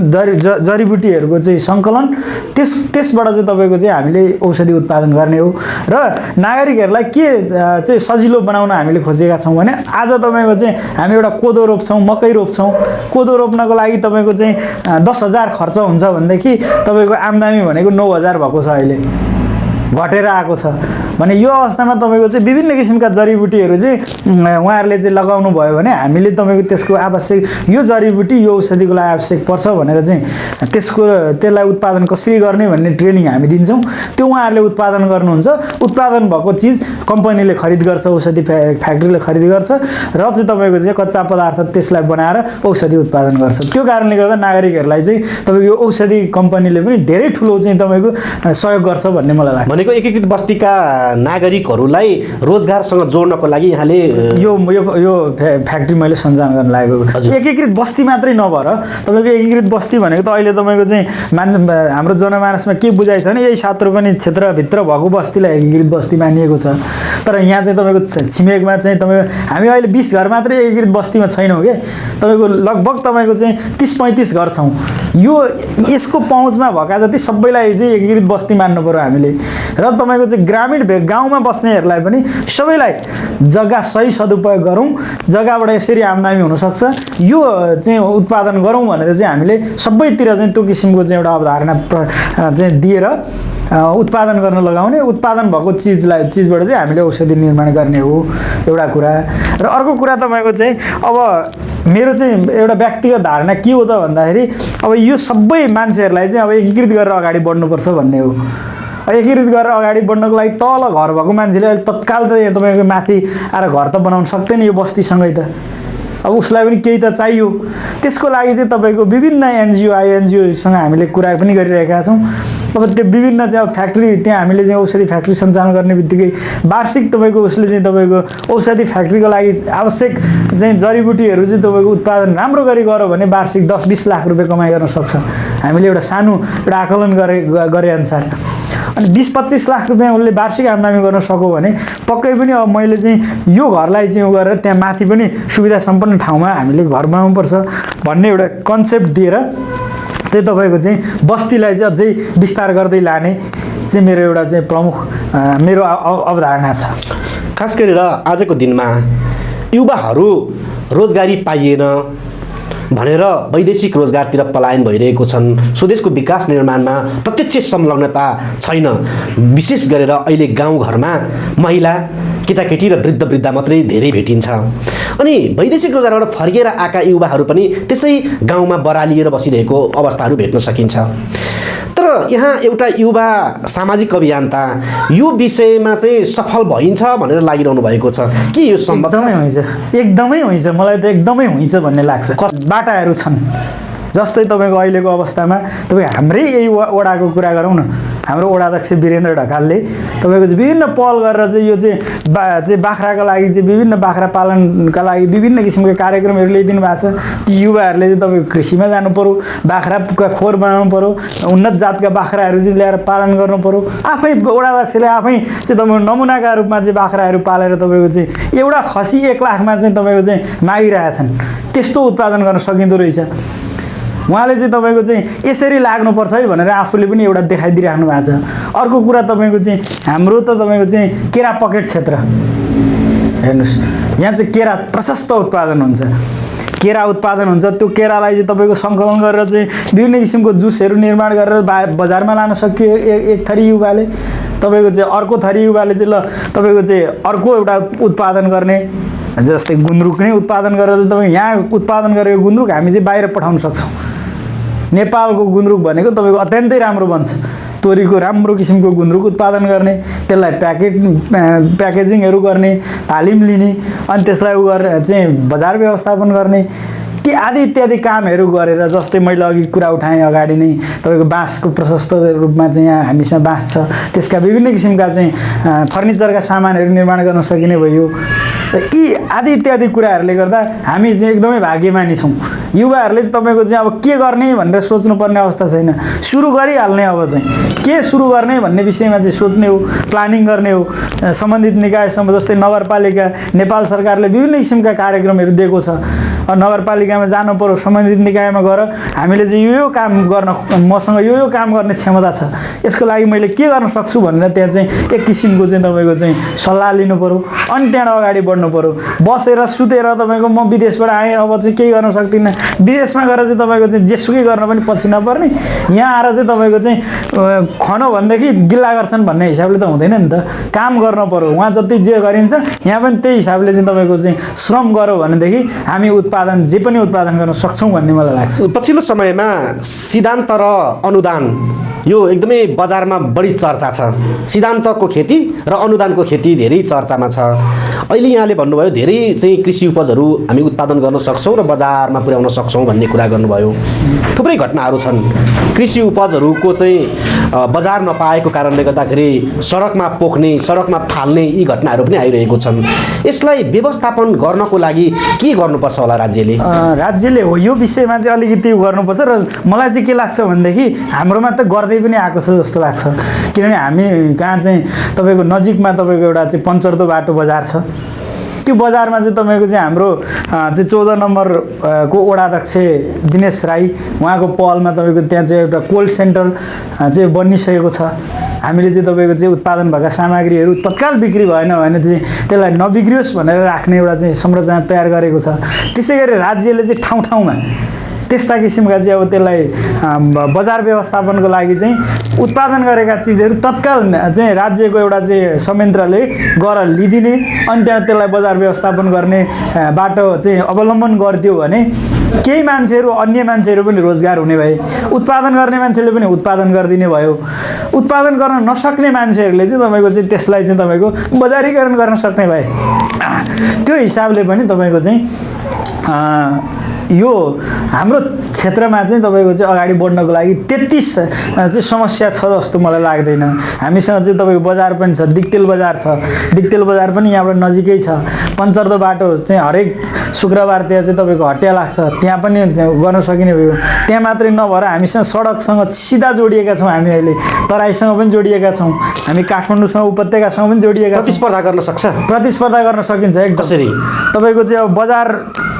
Speaker 1: जडीबुटीहरूको चाहिँ सङ्कलन, त्यसबाट चाहिँ तपाईँको चाहिँ हामीले औषधि उत्पादन गर्ने हो। र नागरिकहरूलाई के चाहिँ सजिलो बनाउन हामीले खोजेका छौँ भने आज तपाईँको चाहिँ हामी एउटा कोदो रोप्छौँ, मकै रोप्छौँ। कोदो रोप्नको लागि तपाईँको चाहिँ 10,000 खर्च हुन्छ भनेदेखि तपाईँको आम्दानी भनेको 9,000 भएको छ, अहिले घटेर आएको छ भने यो अवस्थामा तपाईँको चाहिँ विभिन्न किसिमका जडीबुटीहरू चाहिँ उहाँहरूले चाहिँ लगाउनु भयो भने हामीले तपाईँको त्यसको आवश्यक यो जडीबुटी यो औषधिको लागि आवश्यक पर्छ भनेर चाहिँ त्यसलाई उत्पादन कसरी गर्ने भन्ने ट्रेनिङ हामी दिन्छौँ। त्यो उहाँहरूले उत्पादन गर्नुहुन्छ। उत्पादन भएको चिज कम्पनीले खरिद गर्छ, औषधि फ्याक्ट्रीले खरिद गर्छ र चाहिँ तपाईँको चाहिँ कच्चा पदार्थ त्यसलाई बनाएर औषधि उत्पादन गर्छ। त्यो कारणले गर्दा नागरिकहरूलाई चाहिँ तपाईँको यो औषधि कम्पनीले पनि धेरै ठुलो चाहिँ तपाईँको सहयोग गर्छ भन्ने मलाई लाग्छ।
Speaker 2: भनेको एकीकृत बस्तीका नागरिकहरूलाई रोजगारसँग जोड्नको लागि यहाँले
Speaker 1: यो फ्याक्ट्री मैले सञ्चालन गर्न लागेको। एकीकृत बस्ती मात्रै नभएर तपाईँको एकीकृत बस्ती भनेको त अहिले तपाईँको चाहिँ हाम्रो जनमानसमा के बुझाइ छ भने यही 7 रोपनी क्षेत्रभित्र भएको बस्तीलाई एकीकृत बस्ती मानिएको छ। तर यहाँ चाहिँ तपाईँको छिमेकमा चाहिँ तपाईँको हामी अहिले 20 घर मात्रै एकीकृत बस्तीमा छैनौँ क्या, तपाईँको लगभग तपाईँको चाहिँ 30-35 घर छौँ। यो यसको पहुँचमा भएका जति सबैलाई चाहिँ एकीकृत बस्ती मान्नु पऱ्यो हामीले। र तपाईँको चाहिँ ग्रामीण गाउँमा बस्नेहरूलाई पनि सबैलाई जग्गा सही सदुपयोग गरौँ, जग्गाबाट यसरी आम्दानी हुनसक्छ, यो चाहिँ उत्पादन गरौँ भनेर चाहिँ हामीले सबैतिर चाहिँ त्यो किसिमको चाहिँ एउटा अवधारणा चाहिँ दिएर उत्पादन गर्न लगाउने, उत्पादन भएको चिजबाट चाहिँ हामीले औषधि निर्माण गर्ने हो एउटा कुरा। र अर्को कुरा तपाईँको चाहिँ अब मेरो चाहिँ एउटा व्यक्तिगत धारणा के हो त भन्दाखेरि अब यो सबै मान्छेहरूलाई चाहिँ अब एकीकृत गरेर अगाडि बढ्नुपर्छ भन्ने हो। एकीकृत गरेर अगाडि बढ्नको लागि तल घर भएको मान्छेले अहिले तत्काल त यहाँ तपाईँको माथि आएर घर त बनाउन सक्दैन यो बस्तीसँगै त, अब उसलाई पनि केही त चाहियो। त्यसको लागि चाहिँ तपाईँको विभिन्न एनजिओ आइएनजिओसँग हामीले कुरा पनि गरिरहेका छौँ। अब त्यो विभिन्न चाहिँ अब फ्याक्ट्री त्यहाँ हामीले चाहिँ औषधि फ्याक्ट्री सञ्चालन गर्ने बित्तिकै वार्षिक तपाईँको उसले चाहिँ तपाईँको औषधि फ्याक्ट्रीको लागि आवश्यक चाहिँ जडीबुटीहरू चाहिँ तपाईँको उत्पादन राम्रो गरी गऱ्यो भने वार्षिक 10-20 लाख रुपियाँ कमाइ गर्न सक्छ हामीले एउटा सानो एउटा आकलन गरे अनुसार। अनि 20-25 लाख रुपियाँ उसले वार्षिक आम्दानी गर्न सक्यो भने पक्कै पनि अब मैले चाहिँ यो घरलाई चाहिँ गरेर त्यहाँ माथि पनि सुविधा सम्पन्न ठाउँमा हामीले घर बनाउनुपर्छ भन्ने एउटा कन्सेप्ट दिएर चाहिँ तपाईँको चाहिँ बस्तीलाई चाहिँ अझै विस्तार गर्दै लाने चाहिँ मेरो एउटा चाहिँ प्रमुख मेरो अवधारणा छ।
Speaker 2: खास गरेर आजको दिनमा युवाहरू रोजगारी पाइएन भनेर वैदेशिक रोजगारतिर पलायन भइरहेको छन्, स्वदेशको विकास निर्माणमा प्रत्यक्ष संलग्नता छैन। विशेष गरेर अहिले गाउँघरमा महिला, केटाकेटी र वृद्ध मात्रै धेरै भेटिन्छ। अनि वैदेशिक रोजगारबाट फर्केर आएका युवाहरू पनि त्यसै गाउँमा बरालिएर बसिरहेको अवस्थाहरू भेट्न सकिन्छ। तर यहाँ एउटा युवा सामाजिक अभियन्ता यो विषयमा चाहिँ सफल भइन्छ भनेर लागिरहनु भएको छ कि यो सम्भव?
Speaker 1: एकदमै हुन्छ, मलाई त एकदमै हुन्छ भन्ने लाग्छ। बाटाहरू छन् जस्तै तपाईँको अहिलेको अवस्थामा तपाईँ हाम्रै यही वडाको कुरा गरौँ न, हाम्रो वडाध्यक्ष वीरेन्द्र ढकालले तपाईँको चाहिँ विभिन्न पहल गरेर चाहिँ यो चाहिँ बाख्राको लागि चाहिँ विभिन्न बाख्रा पालनका लागि विभिन्न किसिमका कार्यक्रमहरू ल्याइदिनु भएको छ। ती युवाहरूले चाहिँ तपाईँको कृषिमा जानु पऱ्यो, बाख्राका खोर बनाउनु पऱ्यो, उन्नत जातका बाख्राहरू चाहिँ ल्याएर पालन गर्नु पऱ्यो। आफै वडाध्यक्षले आफै चाहिँ तपाईँको नमुनाका रूपमा चाहिँ बाख्राहरू पालेर तपाईँको चाहिँ एउटा खसी 1 लाखमा चाहिँ तपाईँको चाहिँ मागिरहेछन्। त्यस्तो उत्पादन गर्न सकिँदो रहेछ। उहाँले चाहिँ तपाईँको चाहिँ यसरी लाग्नुपर्छ है भनेर आफूले पनि एउटा देखाइदिइराख्नु भएको छ। अर्को कुरा तपाईँको चाहिँ हाम्रो त तपाईँको चाहिँ केरा पकेट क्षेत्र हेर्नुहोस्, यहाँ चाहिँ केरा प्रशस्त उत्पादन हुन्छ, केरा उत्पादन हुन्छ। त्यो केरालाई चाहिँ तपाईँको सङ्कलन गरेर चाहिँ विभिन्न किसिमको जुसहरू निर्माण गरेर बजारमा लान सकियो एक थरी युवाले। तपाईँको चाहिँ अर्को थरी युवाले चाहिँ ल तपाईँको चाहिँ अर्को एउटा उत्पादन गर्ने, जस्तै गुन्द्रुक नै उत्पादन गरेर चाहिँ तपाईँ यहाँ उत्पादन गरेको गुन्द्रुक हामी चाहिँ बाहिर पठाउन सक्छौँ। नेपालको गुन्द्रुक भनेको तपाईँको अत्यन्तै राम्रो बन्छ। तोरीको राम्रो किसिमको गुन्द्रुक उत्पादन गर्ने, त्यसलाई प्याकेजिङहरू गर्ने, तालिम लिने, अनि त्यसलाई गरेर चाहिँ बजार व्यवस्थापन गर्ने, ती आदि इत्यादि कामहरू गरेर जस्तै मैले अघि कुरा उठाएँ अगाडि नै तपाईँको बाँसको प्रशस्त रूपमा चाहिँ यहाँ हामीसँग बाँस छ, त्यसका विभिन्न किसिमका चाहिँ फर्निचरका सामानहरू निर्माण गर्न सकिने भयो। यी आदि इत्यादि कुराहरूले गर्दा हामी चाहिँ एकदमै भाग्यमानी छौँ। युवाहरूले चाहिँ तपाईँको चाहिँ अब के गर्ने भनेर सोच्नुपर्ने अवस्था छैन, सुरु गरिहाल्ने। अब चाहिँ के सुरु गर्ने भन्ने विषयमा चाहिँ सोच्ने हो, प्लानिङ गर्ने हो। सम्बन्धित निकायसम्म जस्तै नगरपालिका, नेपाल सरकारले विभिन्न किसिमका कार्यक्रमहरू दिएको छ। नगरपालिकामा जानु पर्यो, सम्बन्धित निकायमा गएर हामीले चाहिँ यो काम गर्न, मसँग यो काम गर्ने क्षमता छ, यसको लागि मैले के गर्न सक्छु भनेर त्यहाँ चाहिँ एक किसिमको चाहिँ तपाईँको चाहिँ सल्लाह लिनु पऱ्यो। अनि त्यहाँबाट अगाडि बढ्नु पऱ्यो। बसेर सुतेर तपाईँको म विदेशबाट आएँ अब चाहिँ केही गर्न सक्दिनँ, विदेशमा गएर चाहिँ तपाईँको चाहिँ जेसुकै गर्न पनि पछि नपर्ने, यहाँ आएर चाहिँ तपाईँको चाहिँ खनो भनेदेखि गिल्ला गर्छन् भन्ने हिसाबले त हुँदैन नि त। काम गर्न पऱ्यो, वहाँ जति जे गरिन्छ यहाँ पनि त्यही हिसाबले चाहिँ तपाईँको चाहिँ श्रम गऱ्यो भनेदेखि हामी उत्पादन जे पनि उत्पादन गर्न सक्छौँ भन्ने मलाई लाग्छ।
Speaker 2: पछिल्लो समयमा सिद्धान्त र अनुदान यो एकदमै बजारमा बढी चर्चा छ। सिद्धान्तको खेती र अनुदानको खेती धेरै चर्चामा छ। अहिले यहाँले भन्नुभयो धेरै चाहिँ कृषि उपजहरू हामी उत्पादन गर्न सक्छौँ र बजारमा पुर्याउन सक्छौँ भन्ने कुरा गर्नुभयो। थुप्रै घटनाहरू छन्। कृषि उपजहरूको चाहिँ बजार नपाएको कारणले गर्दाखेरि सडकमा पोख्ने, सडकमा फाल्ने यी घटनाहरू पनि आइरहेको छन्। यसलाई व्यवस्थापन गर्नको लागि के गर्नुपर्छ होला राज्यले?
Speaker 1: राज्यले हो यो विषयमा चाहिँ अलिकति गर्नुपर्छ र मलाई चाहिँ के लाग्छ भनेदेखि हाम्रोमा त गर्दै पनि आएको छ जस्तो लाग्छ। किनभने हामी कहाँ चाहिँ तपाईँको नजिकमा तपाईँको एउटा चाहिँ पञ्चरदो बाटो बजार छ। त्यो बजारमा चाहिँ तपाईँको चाहिँ हाम्रो चाहिँ 14 नम्बरको वडाध्यक्ष दिनेश राई उहाँको पहलमा तपाईँको त्यहाँ चाहिँ एउटा कोल्ड सेन्टर चाहिँ बनिसकेको छ। हामीले चाहिँ तपाईँको चाहिँ उत्पादन भएका सामग्रीहरू तत्काल बिक्री भएन भने चाहिँ त्यसलाई नबिग्रियोस् भनेर राख्ने एउटा चाहिँ संरचना तयार गरेको छ। त्यसै गरी राज्यले चाहिँ ठाउँ ठाउँमा त्यस्ता किसिमका चाहिँ अब त्यसलाई बजार व्यवस्थापनको लागि चाहिँ उत्पादन गरेका चिजहरू तत्काल चाहिँ राज्यको एउटा चाहिँ संयन्त्रले गएर लिदिने अनि त्यहाँ त्यसलाई बजार व्यवस्थापन गर्ने बाटो चाहिँ अवलम्बन गरिदियो भने केही मान्छेहरू अन्य मान्छेहरू पनि रोजगार हुने भए, उत्पादन गर्ने मान्छेले पनि उत्पादन गरिदिने भयो। उत्पादन गर्न नसक्ने मान्छेहरूले चाहिँ तपाईँको चाहिँ त्यसलाई चाहिँ तपाईँको बजारीकरण गर्न सक्ने भए। त्यो हिसाबले पनि तपाईँको चाहिँ यो हाम्रो क्षेत्रमा चाहिँ तपाईँको चाहिँ अगाडि बढ्नको लागि त्यति चाहिँ समस्या छ जस्तो मलाई लाग्दैन। हामीसँग चाहिँ तपाईँको बजार पनि छ, दिक्तेल बजार छ। दिक्तेल बजार पनि यहाँबाट नजिकै छ। पञ्चरदो बाटो चाहिँ हरेक शुक्रबार त्यहाँ चाहिँ तपाईँको हटिया लाग्छ, त्यहाँ पनि गर्न सकिने भयो। त्यहाँ मात्रै नभएर हामीसँग सडकसँग सिधा जोडिएका छौँ। हामी अहिले तराईसँग पनि जोडिएका छौँ, हामी काठमाडौँसँग उपत्यकासँग पनि जोडिएका छौँ।
Speaker 2: प्रतिस्पर्धा गर्न सक्छ,
Speaker 1: प्रतिस्पर्धा गर्न सकिन्छ एकदम।
Speaker 2: कसरी?
Speaker 1: तपाईँको चाहिँ अब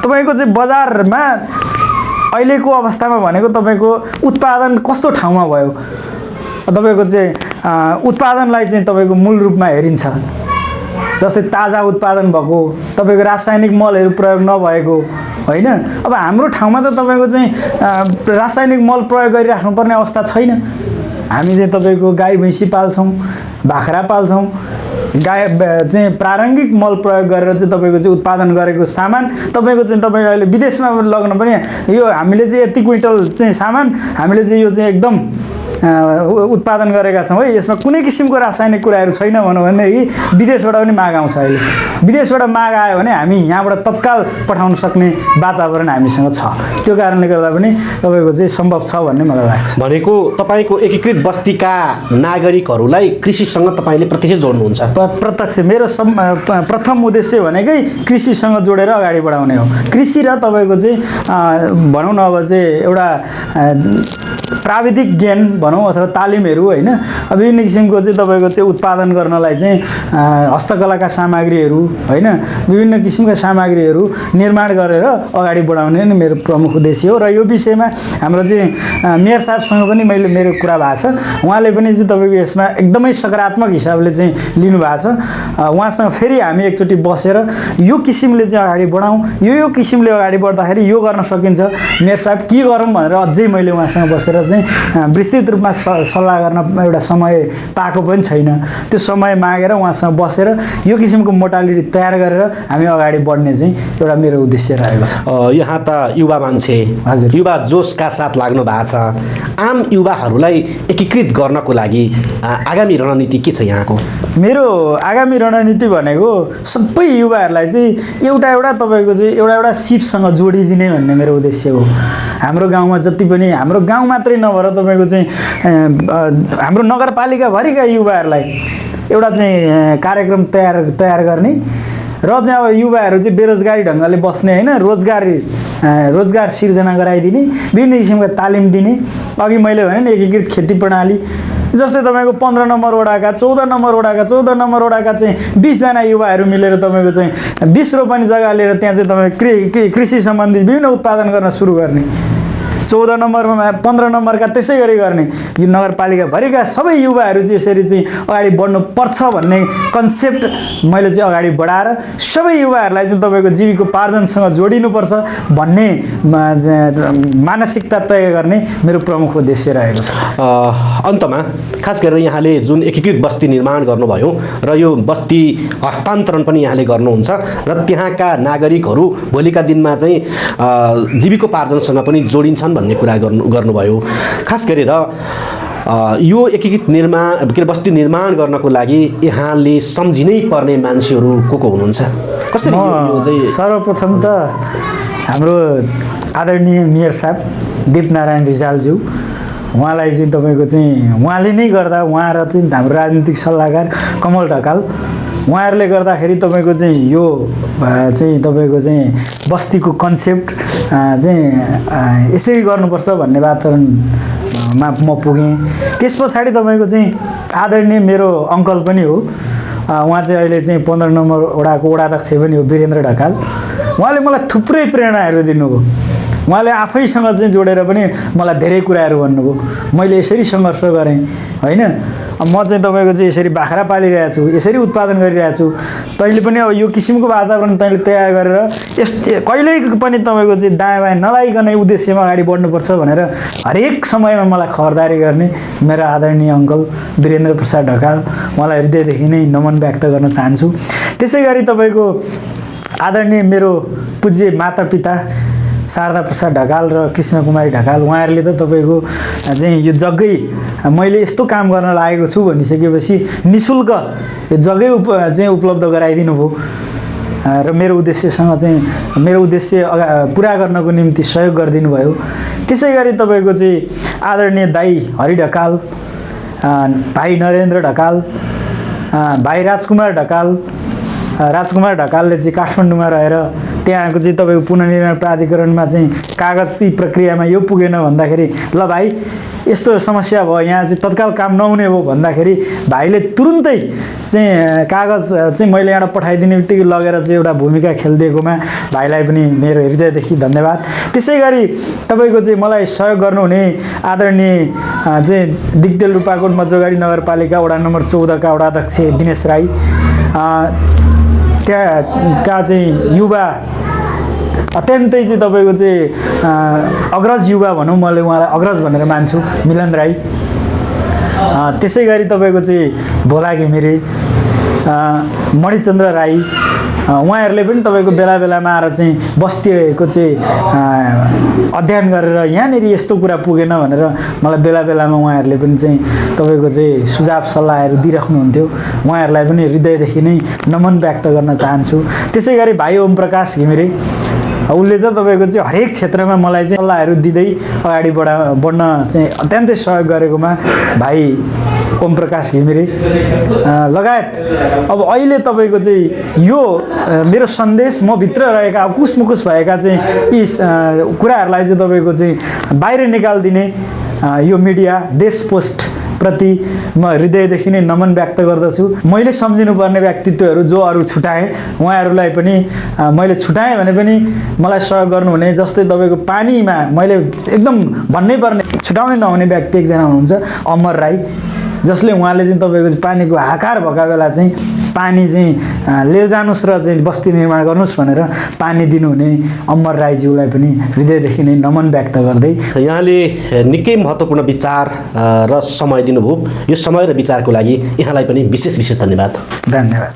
Speaker 1: तपाईँको चाहिँ बजारमा अहिलेको अवस्थामा भनेको तपाईँको उत्पादन कस्तो ठाउँमा भयो, तपाईँको चाहिँ उत्पादनलाई चाहिँ तपाईँको मूल रूपमा हेरिन्छ। जस्तै ताजा उत्पादन भएको, तपाईँको रासायनिक मलहरू प्रयोग नभएको, होइन। अब हाम्रो ठाउँमा त तपाईँको चाहिँ रासायनिक मल प्रयोग गरिराख्नुपर्ने अवस्था छैन। हामी चाहिँ तपाईँको गाई भैँसी पाल्छौँ, बाख्रा पाल्छौँ। गाई चाहिँ प्रारम्भिक मल प्रयोग गरेर चाहिँ तपाईँको चाहिँ उत्पादन गरेको सामान तपाईँको चाहिँ तपाईँ अहिले विदेशमा लग्न पनि यो हामीले चाहिँ यति क्विन्टल चाहिँ सामान हामीले चाहिँ यो चाहिँ एकदम उत्पादन गरेका छौँ है, यसमा कुनै किसिमको रासायनिक कुराहरू छैन भनौँ भनेदेखि विदेशबाट पनि माग आउँछ। अहिले विदेशबाट माग आयो भने हामी यहाँबाट तत्काल पठाउन सक्ने वातावरण हामीसँग छ। त्यो कारणले गर्दा पनि तपाईँको चाहिँ सम्भव छ भन्ने मलाई लाग्छ।
Speaker 2: भनेको तपाईँको एकीकृत बस्तीका नागरिकहरूलाई कृषिसँग तपाईँले प्रत्यक्ष जोड्नुहुन्छ?
Speaker 1: प्रत्यक्ष मेरो प्रथम उद्देश्य भनेकै कृषिसँग जोडेर अगाडि बढाउने हो। कृषि र तपाईँको चाहिँ भनौँ न अब चाहिँ एउटा प्राविधिक ज्ञान भनौँ अथवा तालिमहरू, होइन। अब विभिन्न किसिमको चाहिँ तपाईँको चाहिँ उत्पादन गर्नलाई चाहिँ हस्तकलाका सामग्रीहरू, होइन, विभिन्न किसिमका सामग्रीहरू निर्माण गरेर अगाडि बढाउने नै मेरो प्रमुख उद्देश्य हो। र यो विषयमा हाम्रो चाहिँ मेयर साहबसँग पनि मेरो कुरा भएको छ। उहाँले पनि चाहिँ तपाईँको यसमा एकदमै सकारात्मक हिसाबले चाहिँ लिनुभएको छ। उहाँसँग फेरि हामी एकचोटि बसेर यो किसिमले चाहिँ अगाडि बढाउँ, यो किसिमले अगाडि बढ्दाखेरि यो गर्न सकिन्छ, मेयर साहब के गरौँ भनेर अझै मैले उहाँसँग बसेर चाहिँ विस्तृत रूपमा सल्लाह गर्न एउटा समय पाएको पनि छैन। त्यो समय मागेर उहाँसँग बसेर यो किसिमको मोडालिटी तयार गरेर हामी अगाडि बढ्ने चाहिँ एउटा मेरो उद्देश्य रहेको छ।
Speaker 2: यहाँ त युवा मान्छे, हजुर, युवा जोसका साथ लाग्नु भएको छ। आम युवाहरूलाई एकीकृत गर्नको लागि आगामी रणनीति के छ यहाँको?
Speaker 1: मेरो आगामी रणनीति भनेको सबै युवाहरूलाई चाहिँ एउटा तपाईँको चाहिँ एउटा सिपसँग जोडिदिने भन्ने मेरो उद्देश्य हो। हाम्रो गाउँमा जति पनि, हाम्रो गाउँ मात्रै नभएर तपाईँको चाहिँ हाम्रो नगरपालिकाभरिका युवाहरूलाई एउटा चाहिँ कार्यक्रम तयार गर्ने र चाहिँ अब युवाहरू चाहिँ बेरोजगारी ढङ्गले बस्ने, होइन, रोजगार सिर्जना गराइदिने, विभिन्न किसिमका तालिम दिने। अघि मैले भने नि एकीकृत खेती प्रणाली, जस्तै तपाईँको 15 नम्बर वडाका 14 नम्बर वडाका चाहिँ 20 जना युवाहरू मिलेर तपाईँको चाहिँ 20 रोपनी जग्गा लिएर त्यहाँ चाहिँ तपाईँ कृषि सम्बन्धी विभिन्न उत्पादन गर्न सुरु गर्ने। 14 नम्बरमा 15 नम्बरका त्यसै गरी गर्ने। यो नगरपालिकाभरिका सबै युवाहरू चाहिँ यसरी चाहिँ अगाडि बढ्नुपर्छ भन्ने कन्सेप्ट मैले चाहिँ अगाडि बढाएर सबै युवाहरूलाई चाहिँ तपाईँको जीविकोपार्जनसँग जोडिनुपर्छ भन्ने मानसिकता तय गर्ने मेरो प्रमुख उद्देश्य रहेको छ।
Speaker 2: अन्तमा खास गरेर यहाँले जुन एकीकृत बस्ती निर्माण गर्नुभयो र यो बस्ती हस्तान्तरण पनि यहाँले गर्नुहुन्छ र त्यहाँका नागरिकहरू भोलिका दिनमा चाहिँ जीविकोपार्जनसँग पनि जोडिन्छन् भन्ने कुरा गर्नुभयो। खास गरेर यो एकीकृत बस्ती निर्माण गर्नको लागि यहाँले सम्झिनै पर्ने मान्छेहरू को हुनुहुन्छ? कसरी यो चाहिँ?
Speaker 1: सर्वप्रथम त हाम्रो आदरणीय मेयर साहब दीपनारायण रिजालज्यू, उहाँलाई चाहिँ तपाईँको चाहिँ उहाँले नै गर्दा उहाँ र चाहिँ हाम्रो राजनीतिक सल्लाहकार कमल ढकाल उहाँहरूले गर्दाखेरि तपाईँको चाहिँ यो चाहिँ तपाईँको चाहिँ बस्तीको कन्सेप्ट चाहिँ यसरी गर्नुपर्छ भन्ने वातावरणमा म पुगेँ। त्यस पछाडि तपाईँको चाहिँ आदरणीय मेरो अङ्कल पनि हो, उहाँ चाहिँ अहिले चाहिँ 15 नम्बर वडाको वडाध्यक्ष पनि हो, वीरेन्द्र ढकाल। उहाँले मलाई थुप्रै प्रेरणाहरू दिनुभयो। उहाँले आफैसँग चाहिँ जोडेर पनि मलाई धेरै कुराहरू भन्नुभयो। मैले यसरी सङ्घर्ष गरेँ होइन, म चाहिँ तपाईँको चाहिँ यसरी बाख्रा पालिरहेको छु, यसरी उत्पादन गरिरहेको छु, तैँले पनि अब यो किसिमको वातावरण तैँले तयार गरेर कहिल्यै पनि तपाईँको चाहिँ दायाँ बायाँ नलागिकन उद्देश्यमा अगाडि बढ्नुपर्छ भनेर हरेक समयमा मलाई खबरदारी गर्ने मेरो आदरणीय अङ्कल वीरेन्द्र प्रसाद ढकाल, उहाँलाई हृदयदेखि नै नमन व्यक्त गर्न चाहन्छु। त्यसै गरी तपाईँको आदरणीय मेरो पूज्य माता पिता शारदा प्रसाद ढकाल र कृष्ण कुमारी ढकाल, उहाँहरूले त तपाईँको चाहिँ यो जग्गै मैले यस्तो काम गर्न लागेको छु भनिसकेपछि निःशुल्क यो जग्गै चाहिँ उपलब्ध गराइदिनु भयो र मेरो उद्देश्यसँग चाहिँ मेरो उद्देश्य पुरा गर्नको निम्ति सहयोग गरिदिनु भयो। त्यसै गरी तपाईँको चाहिँ आदरणीय दाई हरि ढकाल, भाइ नरेन्द्र ढकाल, भाइ राजकुमार ढकाल, राजकुमार ढकालले चाहिँ काठमाडौँमा रहेर त्यहाँको चाहिँ तपाईँको पुनर्निर्माण प्राधिकरणमा चाहिँ कागजी प्रक्रियामा यो पुगेन भन्दाखेरि ल भाइ यस्तो समस्या भयो, यहाँ चाहिँ तत्काल काम नहुने हो भन्दाखेरि भाइले तुरुन्तै चाहिँ कागज चाहिँ मैले यहाँ पठाइदिने बित्तिकै लगेर चाहिँ एउटा भूमिका खेलिदिएकोमा भाइलाई पनि मेरो हृदयदेखि धन्यवाद। त्यसै गरी तपाईँको चाहिँ मलाई सहयोग गर्नुहुने आदरणीय चाहिँ दिग्देल रूपाकोट मजोगाडी नगरपालिका वडा नम्बर 14 का वडाध्यक्ष दिनेश राई, त्यहाँका चाहिँ युवा अत्यन्तै चाहिँ तपाईँको चाहिँ अग्रज युवा भनौँ, मैले उहाँलाई अग्रज भनेर मान्छु, मिलन राई। त्यसै गरी तपाईँको चाहिँ भोला घिमिरे, मणिचन्द्र राई, उहाँहरूले पनि तपाईँको बेला बेलामा आएर चाहिँ बस्तीको चाहिँ अध्ययन गरेर यहाँनिर यस्तो कुरा पुगेन भनेर मलाई बेला बेलामा उहाँहरूले पनि चाहिँ तपाईँको चाहिँ सुझाव सल्लाहहरू दिइराख्नुहुन्थ्यो। उहाँहरूलाई पनि हृदयदेखि नै नमन व्यक्त गर्न चाहन्छु। त्यसै गरी भाइ ओम प्रकाश घिमिरे, उसले चाहिँ तपाईँको चाहिँ हरेक क्षेत्रमा मलाई चाहिँ सल्लाहहरू दिँदै अगाडि बढ्न चाहिँ अत्यन्तै सहयोग गरेकोमा भाइ ओम प्रकाश घिमिरे लगायत अब अहिले तपाईँको चाहिँ यो मेरो सन्देश म भित्र रहेका कुसमुकुस भएका चाहिँ यी कुराहरूलाई चाहिँ तपाईँको चाहिँ बाहिर निकालिदिने यो मिडिया देश पोस्ट प्रति म हृदयदेखि नै नमन व्यक्त गर्दछु। मैले सम्झिनुपर्ने व्यक्तित्वहरू जो अरू छुटाएँ उहाँहरूलाई पनि मैले छुटाएँ भने पनि मलाई सहयोग गर्नुहुने, जस्तै तपाईँको पानीमा मैले एकदम भन्नै पर्ने छुटाउनै नहुने व्यक्ति एकजना हुनुहुन्छ अमर राई, जसले उहाँले चाहिँ तपाईँको पानीको हाहाकार भएका बेला चाहिँ पानी चाहिँ लिएर जानुहोस् र चाहिँ बस्ती निर्माण गर्नुहोस् भनेर पानी दिनुहुने अमर राईज्यूलाई पनि हृदयदेखि नै नमन व्यक्त गर्दै
Speaker 2: यहाँले निकै महत्त्वपूर्ण विचार र समय दिनुभयो। यो समय र विचारको लागि यहाँलाई पनि विशेष धन्यवाद।
Speaker 1: धन्यवाद।